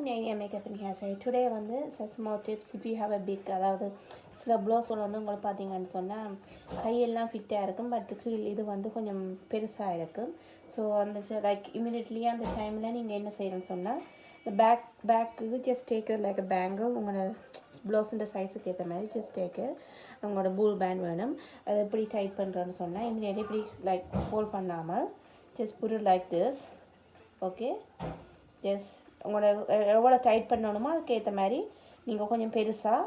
Nania Makeup and Hairstyle. Today வந்து small tips if you have a big அதாவது சில ப்ளவுஸ்கள் வந்து உங்களுக்கு பார்த்தீங்கன்னு சொன்னால் கையெல்லாம் ஃபிட்டாக இருக்கும் பட் இது வந்து கொஞ்சம் பெருசாக இருக்கும் ஸோ அந்த லைக் இமீடியட்லி அந்த டைமில் நீங்கள் என்ன செய்யணும்னு சொன்னால் பேக்குக்கு just take like a bangle உங்களோட ப்ளவுஸுன்ற சைஸுக்கு ஏற்ற மாதிரி ஜஸ்ட் டேக்கு உங்களோட பூல் பேண்ட் வேணும் அதை எப்படி டைட் பண்ணுறோன்னு சொன்னால் இமீடியட்லி இப்படி லைக் ஹோல்ட் பண்ணாமல் just put it like this okay just உங்களோட எவ்வளோ டைட் பண்ணணுமோ அதுக்கேற்ற மாதிரி நீங்கள் கொஞ்சம் பெருசாக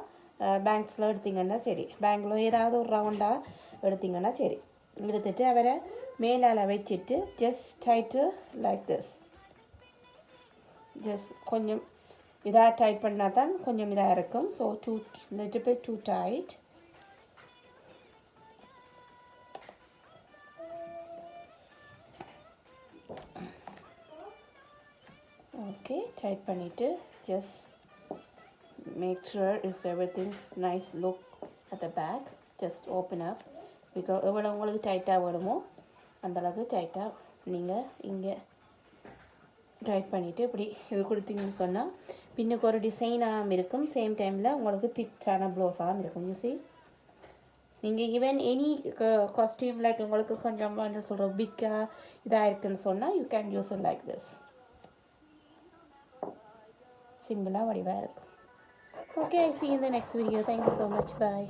பேங்க்ஸில் எடுத்திங்கன்னா சரி பேங்கில் ஏதாவது ஒரு ரவுண்டாக எடுத்திங்கன்னா சரி எடுத்துகிட்டு அவரை மேலால் வச்சுட்டு just tight like this just கொஞ்சம் இதாக டைட் பண்ணால் தான் கொஞ்சம் இதாக இருக்கும் so little bit too tight okay tight பண்ணிட்டு just make sure is everything nice look at the back just open up because எவ்வளவு உங்களுக்கு டைட்டா வருமோ அந்த அளவுக்கு டைட்டா நீங்க இங்க டைட் பண்ணிட்டு இப்படி இது கொடுத்தீங்கன்னு சொன்னா பின்னுக்கு ஒரு டிசைனாக இருக்கும் சேம் டைமில் உங்களுக்கு பிச்சான ப்ளவுஸாகவும் இருக்கும் யூ see நீங்கள் ஈவன் எனி காஸ்டியூம் லைக் உங்களுக்கு கொஞ்சம் என்ன சொல்கிறோம் பிக்காக இதாக இருக்குன்னு சொன்னால் you can use it like this சிம்பிளாக வடிவாக இருக்கும் okay I see you in the next video. Thank you so much. Bye.